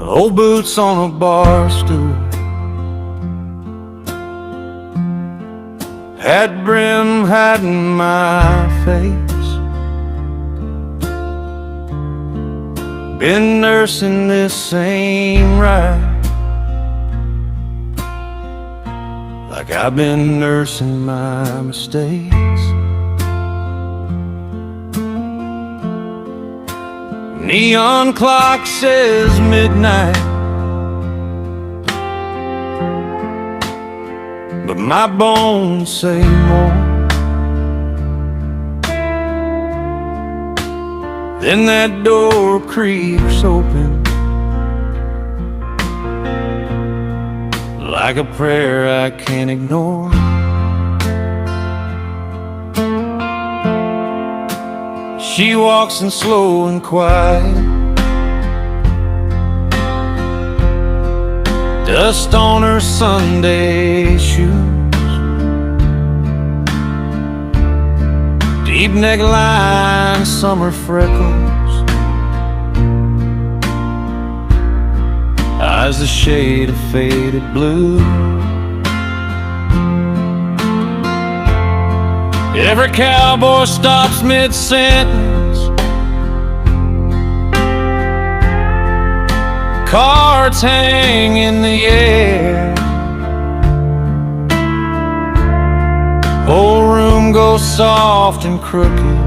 Old boots on a bar stool, hat brim hiding my face. Been nursing this same ride, like I've been nursing my mistakes. Neon clock says midnight, but my bones say more. Then that door creaks open, like a prayer I can't ignore. She walks in slow and quiet, dust on her Sunday shoes, deep neckline, summer freckles, eyes a shade of faded blue. Every cowboy stops mid-sentence, cards hang in the air, whole room goes soft and crooked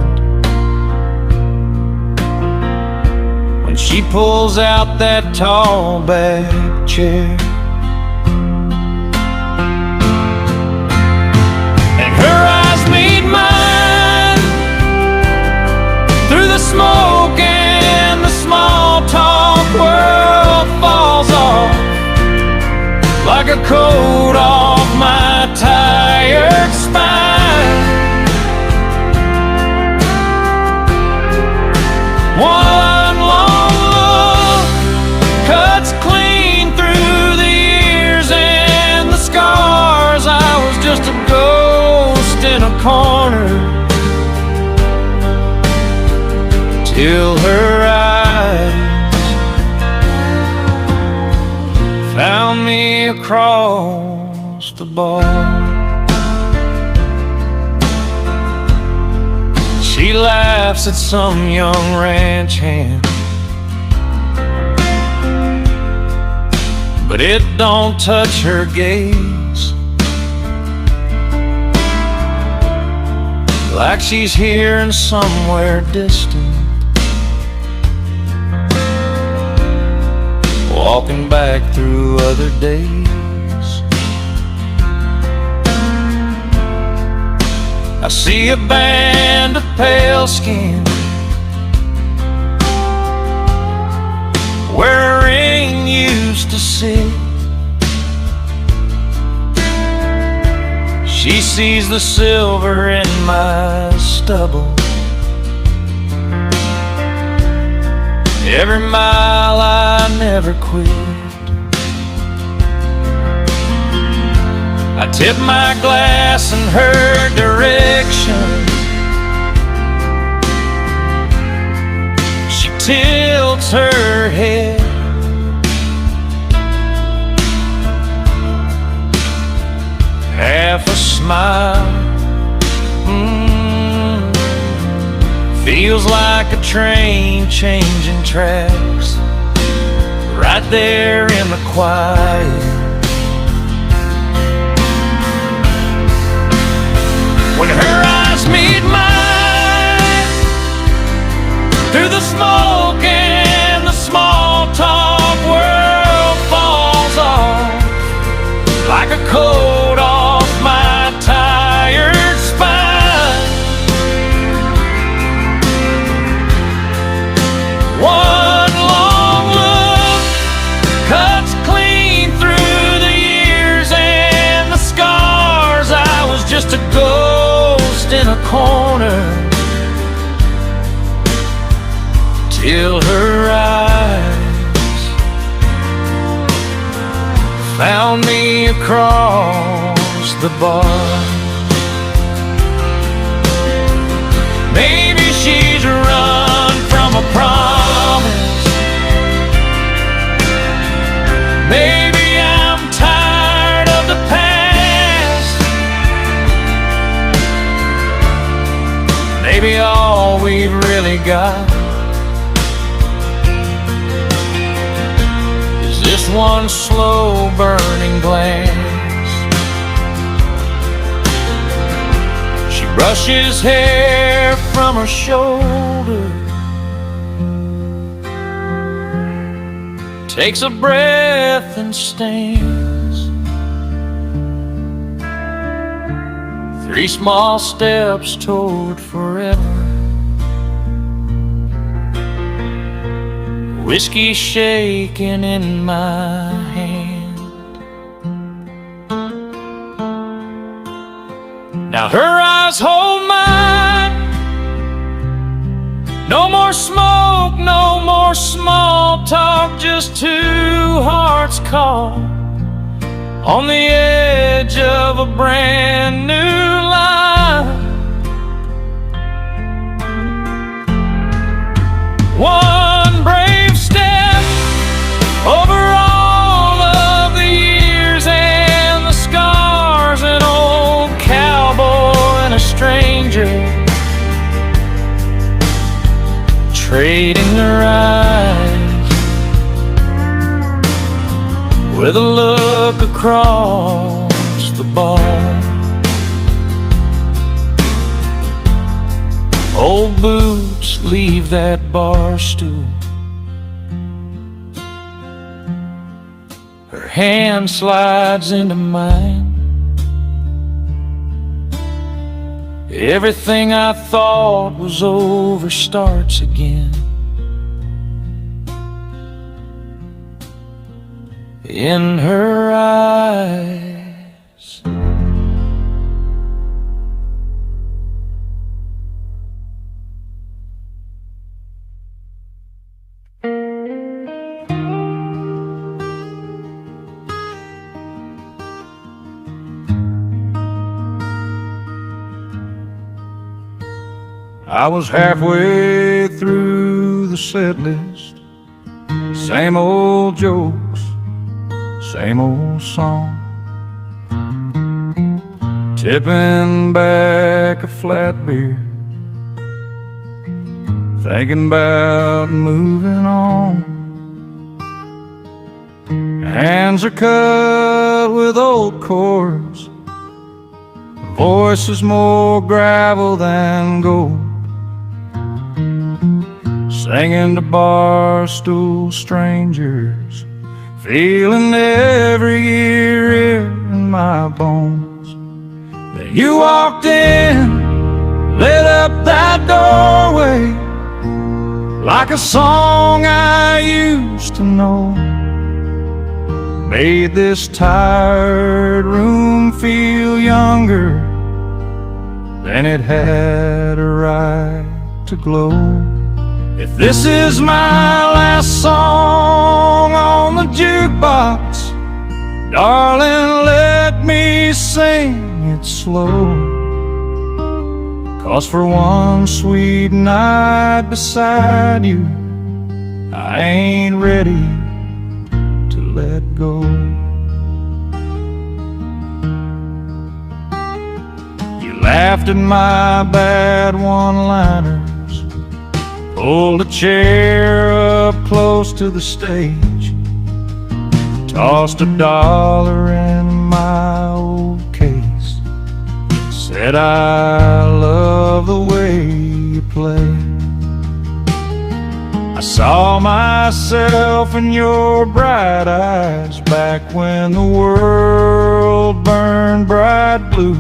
when she pulls out that tall back chair. Smoke and the small talk world falls off like a coat off my tired spine. One long look cuts clean through the years and the scars. I was just a ghost in a corner till her eyes found me across the bar. She laughs at some young ranch hand, but it don't touch her gaze, like she's hearing somewhere distant, walking back through other days. I see a band of pale skin where rain used to sit. She sees the silver in my stubble, every mile I never quit. I tip my glass in her direction, she tilts her head, half a smile, feels like a train changing tracks, right there in the quiet. When her eyes meet mine, through the smoke and the small talk world falls off like a coat off my tired spine. One long look cuts clean through the years and the scars. I was just a ghost in a corner till her eyes found me across the bar. Maybe she's run from a promise maybe all we've really got is this one slow burning glance. She brushes hair from her shoulder, takes a breath and stands. 3 small steps toward forever. Whiskey shaking in my hand. Now her eyes hold mine. No more smoke, no more small talk, just 2 hearts caught on the edge of a brand new life. One brave step over all of the years and the scars, an old cowboy and a stranger, trading their eyes with a look across the bar. Old boots leave that bar stool. Her hand slides into mine. Everything I thought was over starts again. In her eyes. I was halfway through the set list. Same old jokes, same old song. Tipping back a flat beer, thinking about moving on. Hands are cut with old chords, voice is more gravel than gold. Singing to barstool strangers, feeling every year in my bones. Then you walked in, lit up that doorway like a song I used to know. Made this tired room feel younger than it had a right to glow. If this is my last song on the jukebox, darling, let me sing it slow. 'Cause for one sweet night beside you, I ain't ready to let go. You laughed at my bad one-liners, pulled a chair up close to the stage, tossed $1 in my old case, said I love the way you play. I saw myself in your bright eyes back when the world burned bright blue.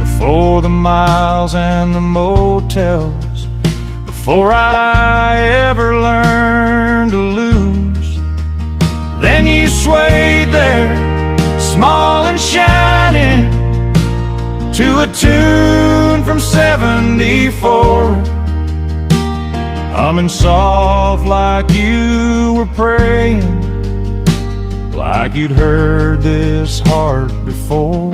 Before the miles and the motels, before I ever learned to lose. Then you swayed there, small and shining, to a tune from '74, humming soft like you were praying, like you'd heard this heart before.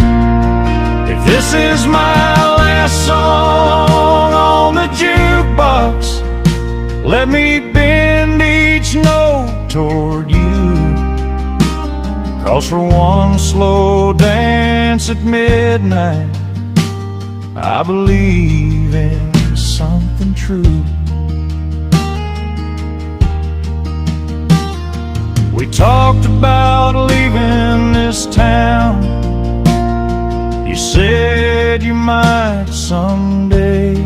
If this is my last song on the jukebox, let me bend each note toward you. 'Cause for one slow dance at midnight, I believe in something true. We talked about leaving this town. You said you might someday.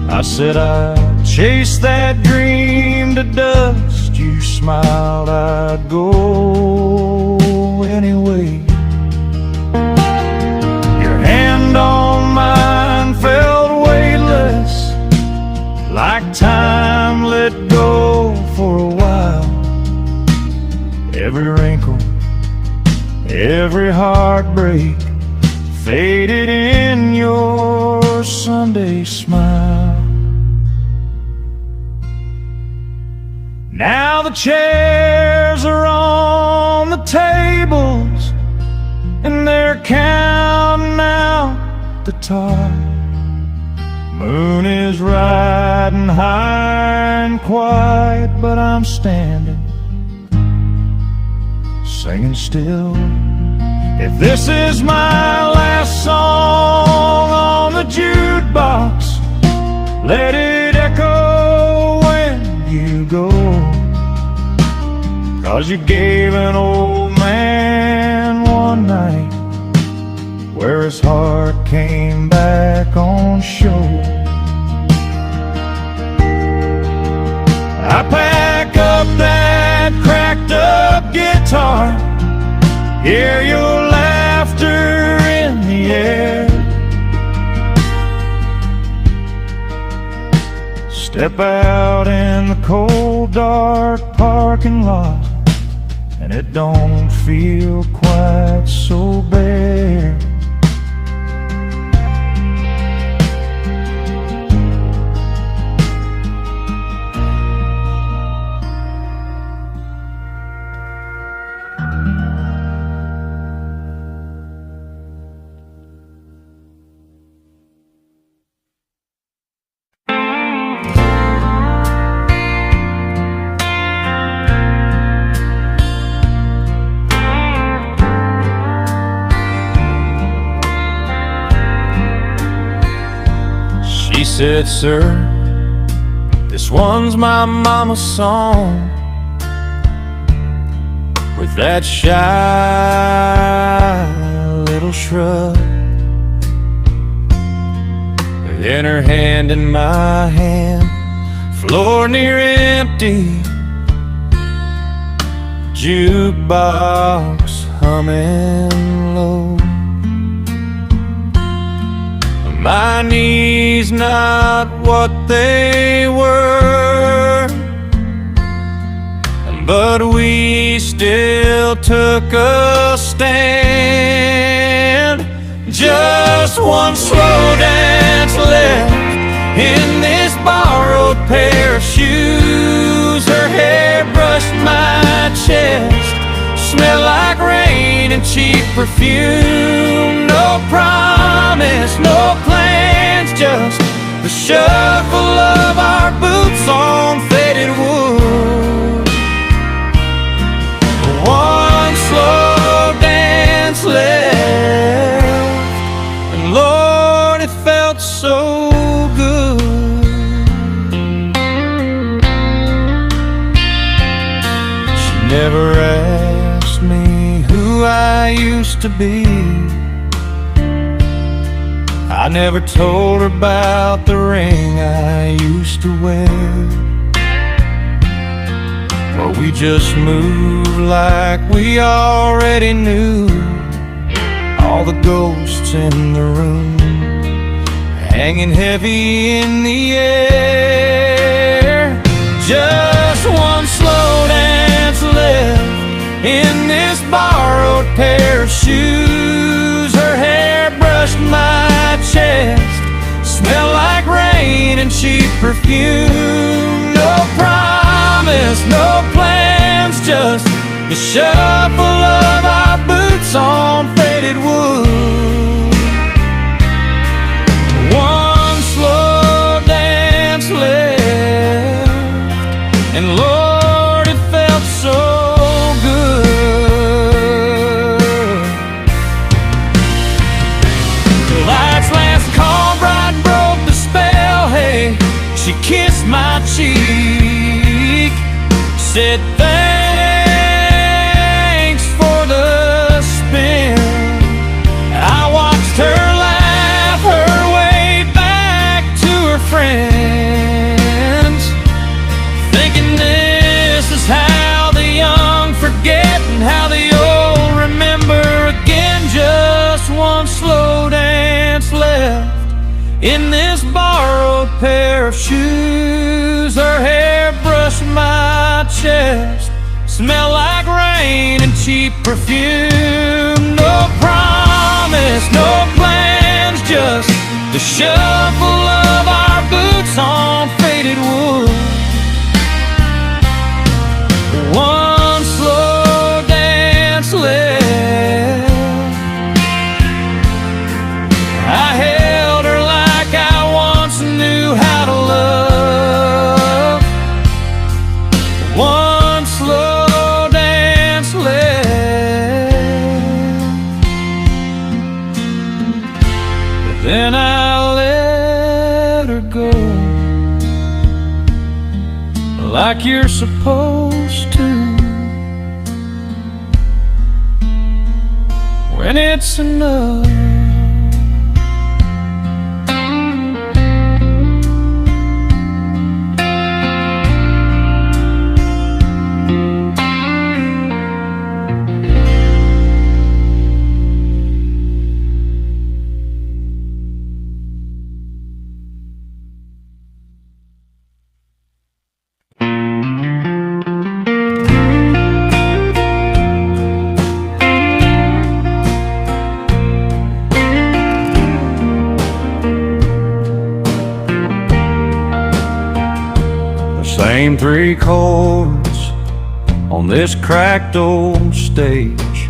I said I'd chase that dream to dust. You smiled, I'd go anyway. Your hand on mine felt weightless, like time let go for a while. Every wrinkle, every heartbreak faded in your Sunday smile. Now the chairs are on the tables, and they're counting out the tar. Moon is riding high and quiet, but I'm standing, singing still. If this is my last song on the jukebox, let it echo when you go. 'Cause you gave an old man one night where his heart came back on show. I pack up that cracked up guitar, hear your laughter in the air. Step out in the cold dark parking lot, and it don't feel quite so bare. She said, "Sir, this one's my mama's song." With that shy little shrug, then her hand in my hand, floor near empty, jukebox humming low. My knees not what they were, but we still took a stand. Just one slow dance left in this borrowed pair of shoes. Her hair brushed my chest, smelled like rain and cheap perfume. No promise, no plans, just the shuffle of our boots on faded wood. One slow dance left, and Lord, it felt so good. She never asked me who I used to be. I never told her about the ring I used to wear. But we just moved like we already knew all the ghosts in the room, hanging heavy in the air. Just one slow dance left in this borrowed pair of shoes. Her hair brushed my chest, smell like rain and cheap perfume. No promise, no plans, just the shuffle of our boots on faded wood. One slow dance left, and Lord, it felt so good. The lights last said thanks for the spin. I watched her laugh her way back to her friends, thinking this is how the young forget and how the old remember again. Just one slow dance left in this borrowed pair of shoes. Her hair brushed my chest, smell like rain and cheap perfume. No promise, no plans, just the shuffle of our boots on faded wood. One slow dance left. I held her like I once knew how to love. One slow dance left. But then I let her go, like you're supposed to, when it's enough. Same three chords on this cracked old stage,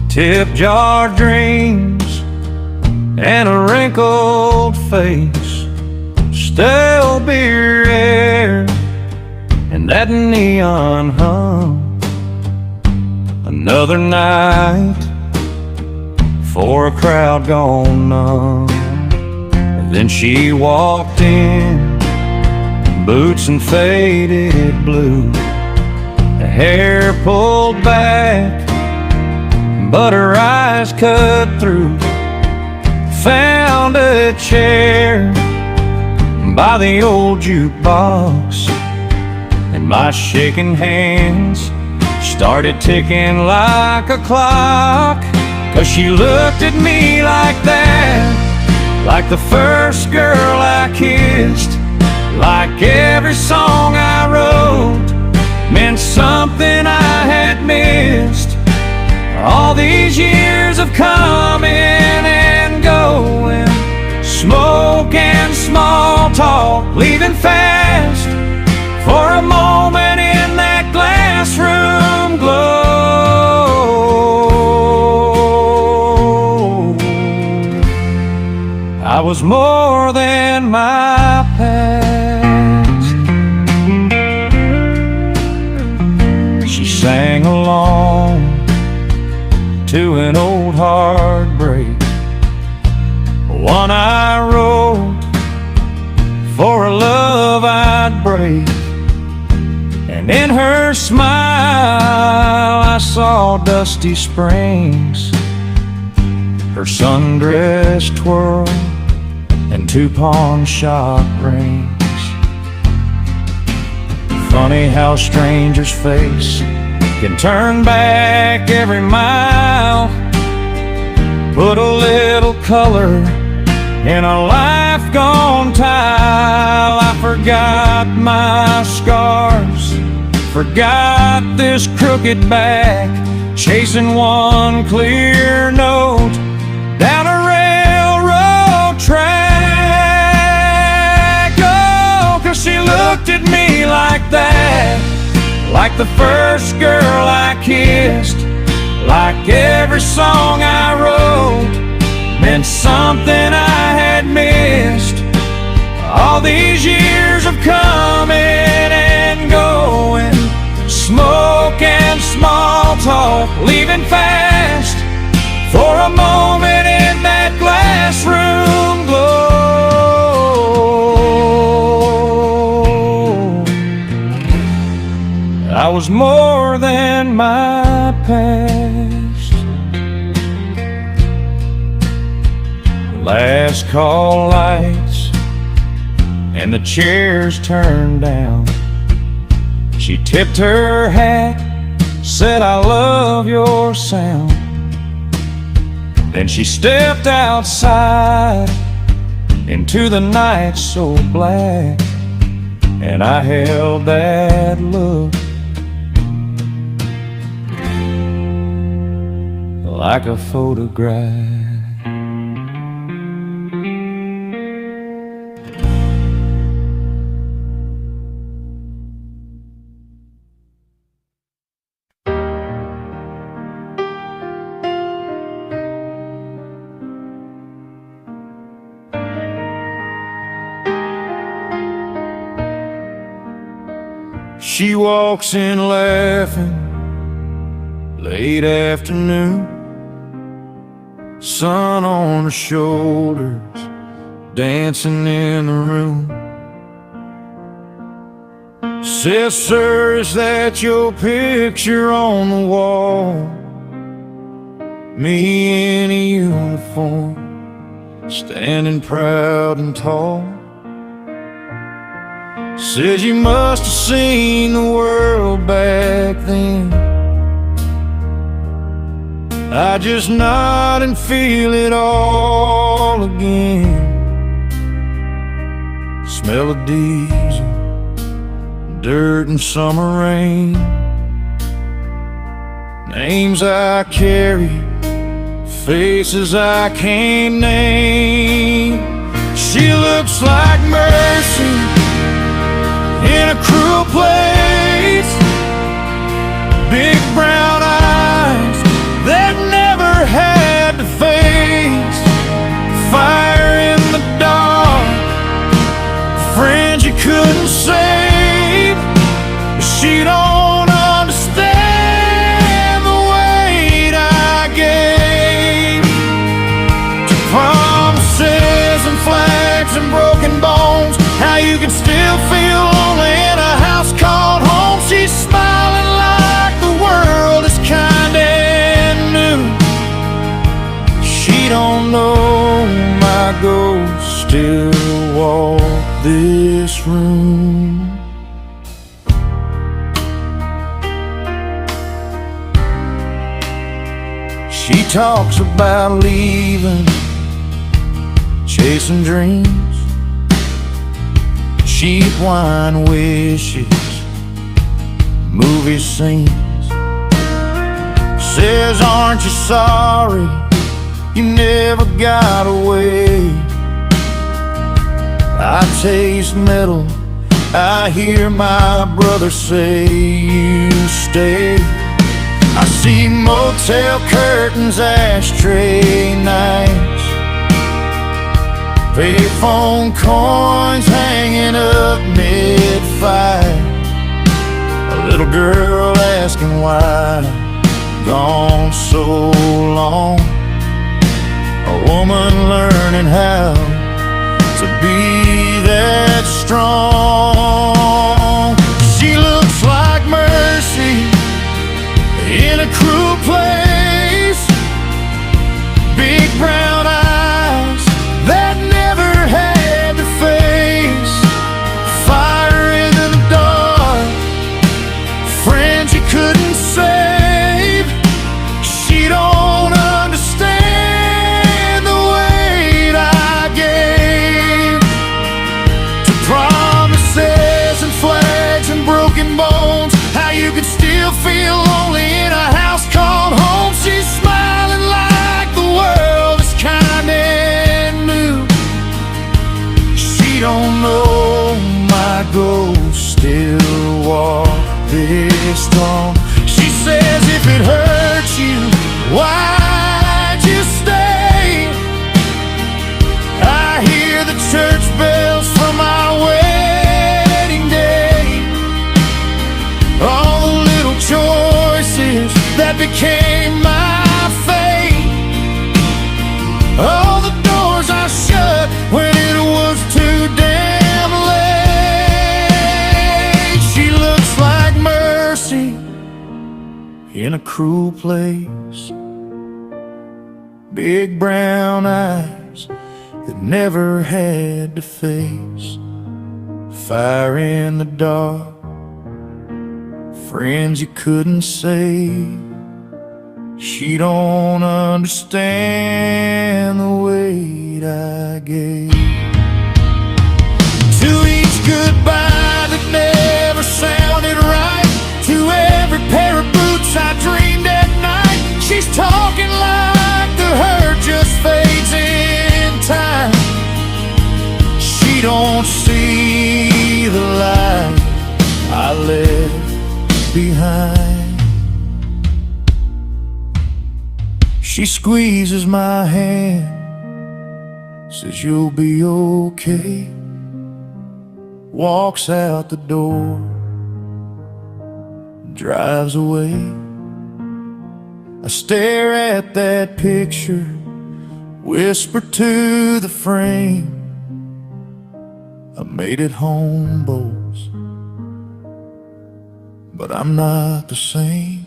tip-jar dreams and a wrinkled face, stale beer air and that neon hum. Another night for a crowd gone numb. And then she walked in, boots and faded blue, the hair pulled back, but her eyes cut through. Found a chair by the old jukebox, and my shaking hands started ticking like a clock. 'Cause she looked at me like that, like the first girl I kissed, like every song I wrote meant something I had missed. All these years of coming and going, smoke and small talk, leaving fast for a moment in that glass room glow. I was more than my past. Sang along to an old heartbreak, one I wrote for a love I'd break. And in her smile I saw Dusty Springs, her sundress twirl and two pawn shop rings. Funny how a stranger's face can turn back every mile, put a little color in a life gone tile. I forgot my scars, forgot this crooked back, chasing one clear note down a railroad track. Oh, 'cause she looked at me like that, like the first girl I kissed, like every song I wrote meant something I had missed. All these years of coming and going, smoke and small talk, leaving fast for a moment in that glass room glow. I was more than my past. Last call lights and the chairs turned down. She tipped her hat, said, "I love your sound." Then she stepped outside into the night so black, and I held that look like a photograph. She walks in laughing, late afternoon, sun on her shoulders, dancing in the room. Says, "Sir, is that your picture on the wall? Me in a uniform, standing proud and tall." Says, "You must have seen the world back then." I just nod and feel it all again. Smell of diesel, dirt and summer rain. Names I carry, faces I can't name. She looks like mercy in a cruel place. Big brown eyes that never had to face. Fire in the dark, friends you couldn't save. She don't understand the weight I gave to promises and flags and broken bones. How you can still feel lonely in a house called home. She's smiling like the world is kinda new. She don't know my ghost still walk this room. She talks about leaving, chasing dreams, cheap wine wishes, movie scenes. Says, "Aren't you sorry you never got away?" I taste metal, I hear my brother say, "You stay." I see motel curtains, ashtray nights, payphone coins hanging up mid-fight. A little girl asking why gone so long. A woman learning how to be that strong. She looks like mercy in a cruel place. Big brown eyes that never had to face. Fire in the dark, friends you couldn't save. She don't understand the weight I gave to promises and flags and broken bones. How you could still feel lonely in a house called home. She's smiling like the world is kinda new. She don't know my ghost still walk this tall. She says, "If it hurts you, why'd you stay?" I hear the church bells from our wedding day. All the little choices that became my fate. All the doors I shut when it was too damn late. She looks like mercy in a cruel place. Big brown eyes that never had to face fire in the dark, friends you couldn't save. She don't understand the weight I gave to each goodbye that never sounded right, to every pair of boots I dreamed at night. She's talking like the hurt just fades in time. She don't see the light I left behind. She squeezes my hand, says you'll be okay, walks out the door, drives away. I stare at that picture, whisper to the frame, I made it home, Bose, but I'm not the same.